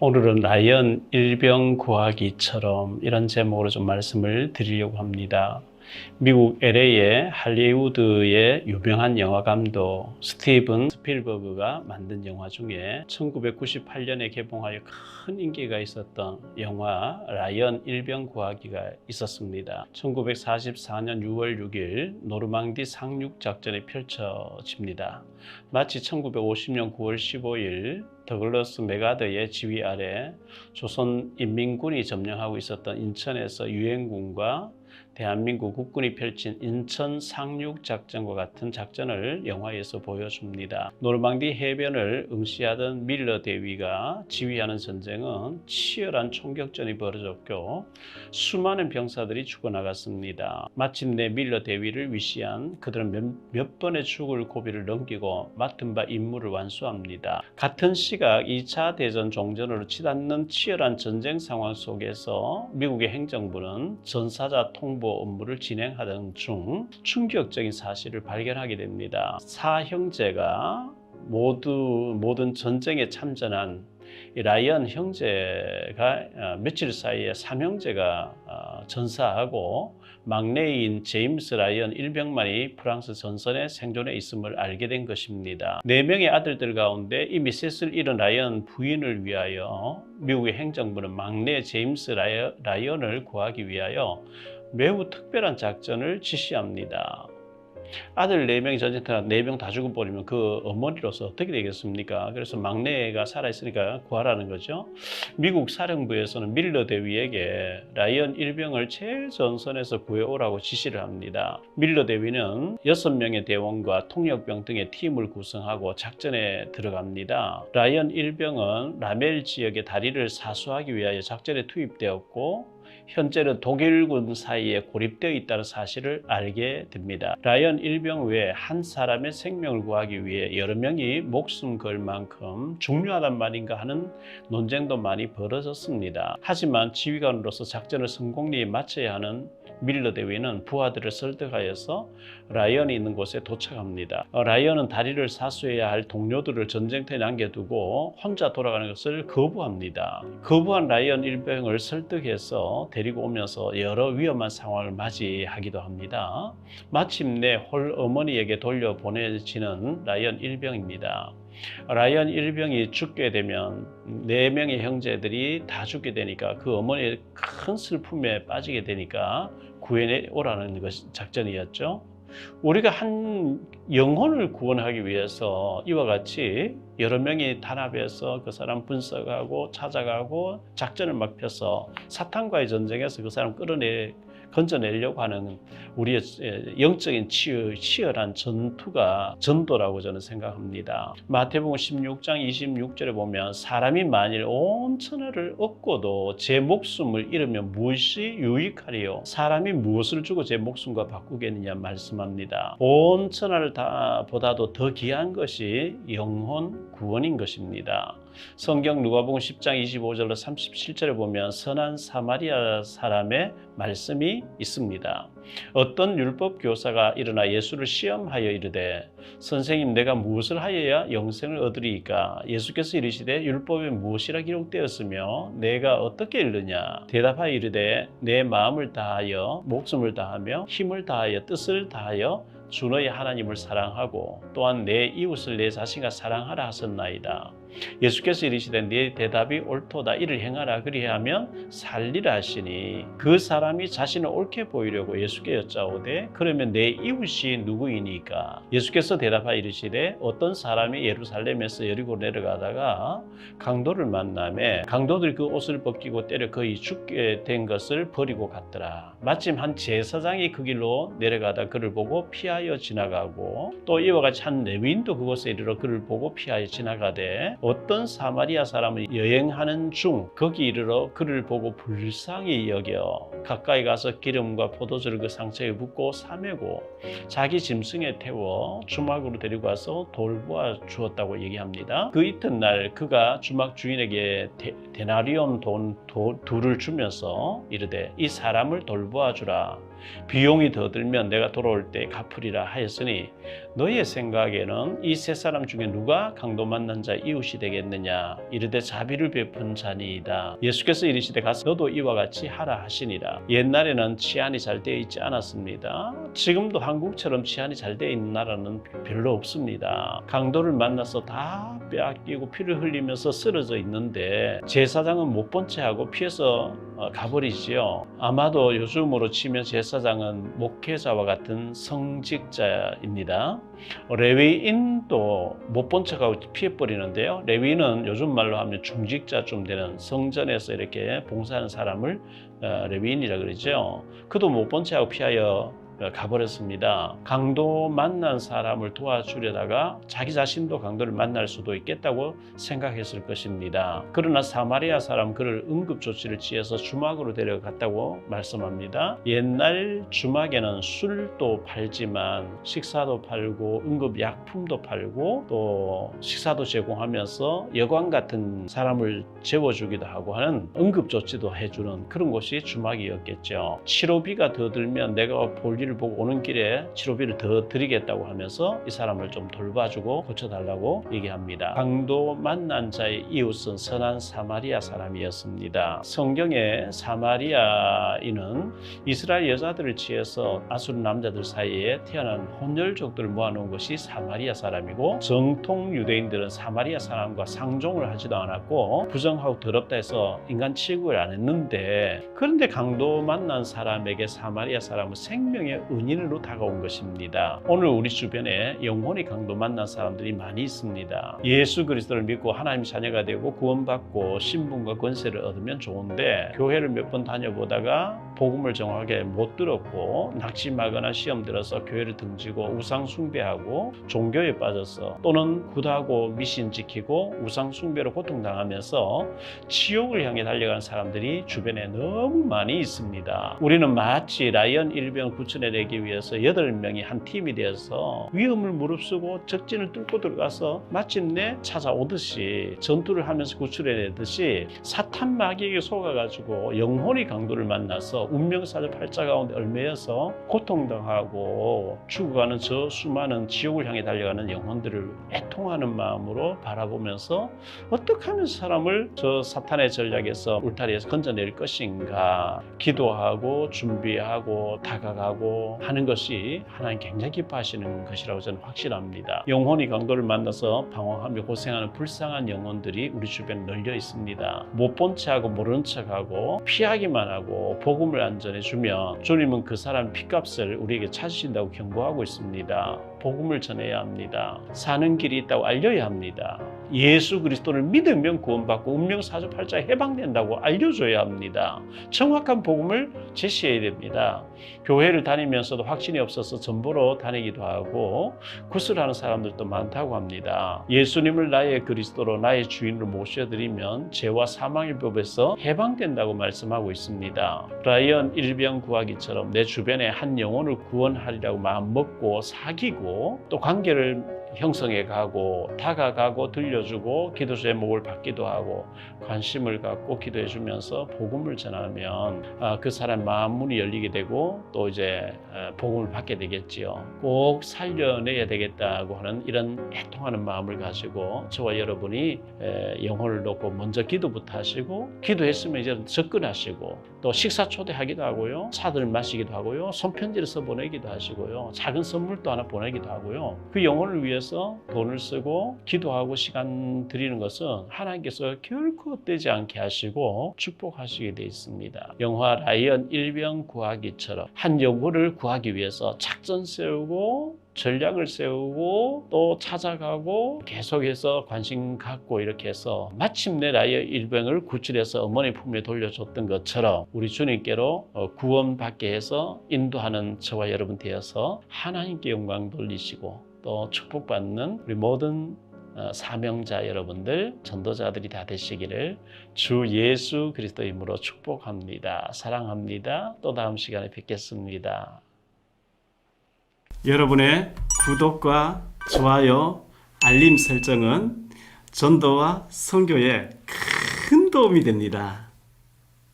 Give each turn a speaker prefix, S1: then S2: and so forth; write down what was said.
S1: 오늘은 라이언 일병 구하기처럼 이런 제목으로 좀 말씀을 드리려고 합니다. 미국 LA의 할리우드의 유명한 영화 감독 스티븐 스필버그가 만든 영화 중에 1998년에 개봉하여 큰 인기가 있었던 영화 라이언 일병 구하기가 있었습니다. 1944년 6월 6일 노르망디 상륙 작전이 펼쳐집니다. 마치 1950년 9월 15일 더글러스 맥아더의 지휘 아래 조선 인민군이 점령하고 있었던 인천에서 유엔군과 대한민국 국군이 펼친 인천 상륙 작전과 같은 작전을 영화에서 보여줍니다. 노르망디 해변을 응시하던 밀러 대위가 지휘하는 전쟁은 치열한 총격전이 벌어졌고 수많은 병사들이 죽어나갔습니다. 마침내 밀러 대위를 위시한 그들은 몇 번의 죽을 고비를 넘기고 맡은 바 임무를 완수합니다. 같은 시각 2차 대전 종전으로 치닫는 치열한 전쟁 상황 속에서 미국의 행정부는 전사자 통보 업무를 진행하던 중 충격적인 사실을 발견하게 됩니다. 사형제가 모든 전쟁에 참전한 라이언 형제가 며칠 사이에 3형제가 전사하고 막내인 제임스 라이언 일병만이 프랑스 전선에 생존해 있음을 알게 된 것입니다. 4명의 아들들 가운데 이미 셋을 잃은 라이언 부인을 위하여 미국의 행정부는 막내 제임스 라이언을 구하기 위하여 매우 특별한 작전을 지시합니다. 아들 4명이 전쟁터라 4명 다 죽어버리면 그 어머니로서 어떻게 되겠습니까? 그래서 막내가 살아있으니까 구하라는 거죠. 미국 사령부에서는 밀러 대위에게 라이언 일병을 제일 전선에서 구해오라고 지시를 합니다. 밀러 대위는 6명의 대원과 통역병 등의 팀을 구성하고 작전에 들어갑니다. 라이언 일병은 라멜 지역의 다리를 사수하기 위하여 작전에 투입되었고 현재는 독일군 사이에 고립되어 있다는 사실을 알게 됩니다. 라이언 일병 외에 한 사람의 생명을 구하기 위해 여러 명이 목숨 걸 만큼 중요하단 말인가 하는 논쟁도 많이 벌어졌습니다. 하지만 지휘관으로서 작전을 성공리에 마쳐야 하는 밀러 대위는 부하들을 설득하여서 라이언이 있는 곳에 도착합니다. 라이언은 다리를 사수해야 할 동료들을 전쟁터에 남겨두고 혼자 돌아가는 것을 거부합니다. 거부한 라이언 일병을 설득해서 데리고 오면서 여러 위험한 상황을 맞이하기도 합니다. 마침내 홀 어머니에게 돌려보내지는 라이언 일병입니다. 라이언 일병이 죽게 되면 4명의 형제들이 다 죽게 되니까 그 어머니의 큰 슬픔에 빠지게 되니까 구해 오라는 것이 작전이었죠. 우리가 한 영혼을 구원하기 위해서 이와 같이 여러 명이 단합해서 그 사람 분석하고 찾아가고 작전을 막 펴서 사탄과의 전쟁에서 그 사람 건져내려고 하는 우리의 영적인 치열한 전도라고 저는 생각합니다. 마태복음 16장 26절에 보면 사람이 만일 온 천하를 얻고도 제 목숨을 잃으면 무엇이 유익하리요? 사람이 무엇을 주고 제 목숨과 바꾸겠느냐 말씀합니다. 온 천하를 보다도 더 귀한 것이 영혼 구원인 것입니다. 성경 누가복음 10장 25절로 37절에 보면 선한 사마리아 사람의 말씀이 있습니다. 어떤 율법 교사가 일어나 예수를 시험하여 이르되 선생님 내가 무엇을 하여야 영생을 얻으리이까? 예수께서 이르시되 율법에 무엇이라 기록되었으며 내가 어떻게 읽느냐? 대답하여 이르되 내 마음을 다하여 목숨을 다하며 힘을 다하여 뜻을 다하여 주 너의 하나님을 사랑하고 또한 내 이웃을 내 자신과 사랑하라 하셨나이다. 예수께서 이르시되 네 대답이 옳도다. 이를 행하라. 그리하면 살리라 하시니 그 사람이 자신을 옳게 보이려고 예수께 여짜오되 그러면 내 이웃이 누구이니까? 예수께서 대답하여 이르시되 어떤 사람이 예루살렘에서 여리고 내려가다가 강도를 만나매 강도들이 그 옷을 벗기고 때려 거의 죽게 된 것을 버리고 갔더라. 마침 한 제사장이 그 길로 내려가다 그를 보고 피하여 지나가고 또 이와 같이 한 레위인도 그곳에 이르러 그를 보고 피하여 지나가되 어떤 사마리아 사람은 여행하는 중 거기 이르러 그를 보고 불쌍히 여겨 가까이 가서 기름과 포도주를 그 상처에 붓고 사매고 자기 짐승에 태워 주막으로 데리고 와서 돌보아 주었다고 얘기합니다. 그 이튿날 그가 주막 주인에게 데나리온 돈 둘을 주면서 이르되 이 사람을 돌보아 주라. 비용이 더 들면 내가 돌아올 때 갚으리라 하였으니 너희의 생각에는 이 세 사람 중에 누가 강도 만난 자 이웃이 되겠느냐? 이르되 자비를 베푼 자니이다. 예수께서 이르시되 가서 너도 이와 같이 하라 하시니라. 옛날에는 치안이 잘 되어 있지 않았습니다. 지금도 한국처럼 치안이 잘 되어 있는 나라는 별로 없습니다. 강도를 만나서 다 빼앗기고 피를 흘리면서 쓰러져 있는데 제사장은 못 본 채 하고 피해서 가버리지요. 아마도 요즘으로 치면 제사장은 목회자와 같은 성직자입니다. 레위인도 못 본 척하고 피해버리는데요. 레위인은 요즘 말로 하면 중직자쯤 되는 성전에서 이렇게 봉사하는 사람을 레위인이라 그러죠. 그도 못 본 채하고 피하여 가버렸습니다. 강도 만난 사람을 도와주려다가 자기 자신도 강도를 만날 수도 있겠다고 생각했을 것입니다. 그러나 사마리아 사람 그를 응급조치를 취해서 주막으로 데려갔다고 말씀합니다. 옛날 주막에는 술도 팔지만 식사도 팔고 응급약품도 팔고 또 식사도 제공하면서 여관 같은 사람을 재워주기도 하고 하는 응급조치도 해주는 그런 곳이 주막이었겠죠. 치료비가 더 들면 내가 볼 일 보고 오는 길에 치료비를 더 드리겠다고 하면서 이 사람을 좀 돌봐주고 고쳐달라고 얘기합니다. 강도 만난 자의 이웃은 선한 사마리아 사람이었습니다. 성경에 사마리아인은 이스라엘 여자들을 취해서 아수르 남자들 사이에 태어난 혼혈족들을 모아놓은 것이 사마리아 사람이고 정통 유대인들은 사마리아 사람과 상종을 하지도 않았고 부정하고 더럽다 해서 인간 취급을 안 했는데 그런데 강도 만난 사람에게 사마리아 사람은 생명의 은인으로 다가온 것입니다. 오늘 우리 주변에 영혼이 강도 만난 사람들이 많이 있습니다. 예수 그리스도를 믿고 하나님 자녀가 되고 구원받고 신분과 권세를 얻으면 좋은데 교회를 몇 번 다녀보다가 복음을 정확하게 못 들었고 낙심하거나 시험 들어서 교회를 등지고 우상 숭배하고 종교에 빠져서 또는 굿하고 미신 지키고 우상 숭배로 고통당하면서 지옥을 향해 달려가는 사람들이 주변에 너무 많이 있습니다. 우리는 마치 라이언 일병 구출해내기 위해서 8명이 한 팀이 되어서 위험을 무릅쓰고 적진을 뚫고 들어가서 마침내 찾아오듯이 전투를 하면서 구출해내듯이 사탄 마귀에게 속아가지고 영혼이 강도를 만나서 운명사절 팔자 가운데 얽매여서 고통당하고 죽어가는 저 수많은 지옥을 향해 달려가는 영혼들을 애통하는 마음으로 바라보면서 어떻게 하면 사람을 저 사탄의 전략에서 울타리에서 건져낼 것인가 기도하고 준비하고 다가가고 하는 것이 하나님 굉장히 기뻐하시는 것이라고 저는 확신합니다. 영혼이 강도를 만나서 방황하며 고생하는 불쌍한 영혼들이 우리 주변에 널려 있습니다. 못 본 척하고 모르는 척하고 피하기만 하고 복음을 안 전해주면 주님은 그 사람 피값을 우리에게 찾으신다고 경고하고 있습니다. 복음을 전해야 합니다. 사는 길이 있다고 알려야 합니다. 예수 그리스도를 믿으면 구원받고 운명사주팔자에 해방된다고 알려줘야 합니다. 정확한 복음을 제시해야 됩니다. 교회를 다니면서도 확신이 없어서 전보로 다니기도 하고 구슬하는 사람들도 많다고 합니다. 예수님을 나의 그리스도로 나의 주인으로 모셔드리면 죄와 사망의 법에서 해방된다고 말씀하고 있습니다. 라이언 일병 구하기처럼 내 주변에 한 영혼을 구원하리라고 마음먹고 사귀고 또 관계를 형성해 가고 다가가고 들려주고 기도 제목을 받기도 하고 관심을 갖고 기도해 주면서 복음을 전하면 그 사람 마음 문이 열리게 되고 또 이제 복음을 받게 되겠지요. 꼭 살려내야 되겠다고 하는 이런 애통하는 마음을 가지고 저와 여러분이 영혼을 놓고 먼저 기도부터 하시고 기도했으면 이제 접근하시고 또 식사 초대하기도 하고요. 차들 마시기도 하고요. 손편지를 써 보내기도 하시고요. 작은 선물도 하나 보내기도 하고요. 그 영혼을 위해서 돈을 쓰고 기도하고 시간 드리는 것은 하나님께서 결코 헛되지 않게 하시고 축복하시게 되어 있습니다. 영화 라이언 일병 구하기처럼 한 영혼을 구하기 위해서 작전 세우고 전략을 세우고 또 찾아가고 계속해서 관심 갖고 이렇게 해서 마침내 라이언 일병을 구출해서 어머니 품에 돌려줬던 것처럼 우리 주님께로 구원받게 해서 인도하는 저와 여러분 되어서 하나님께 영광 돌리시고 또 축복받는 우리 모든 사명자 여러분들, 전도자들이 다 되시기를 주 예수 그리스도 이름으로 축복합니다. 사랑합니다. 또 다음 시간에 뵙겠습니다. 여러분의 구독과 좋아요, 알림 설정은 전도와 선교에 큰 도움이 됩니다.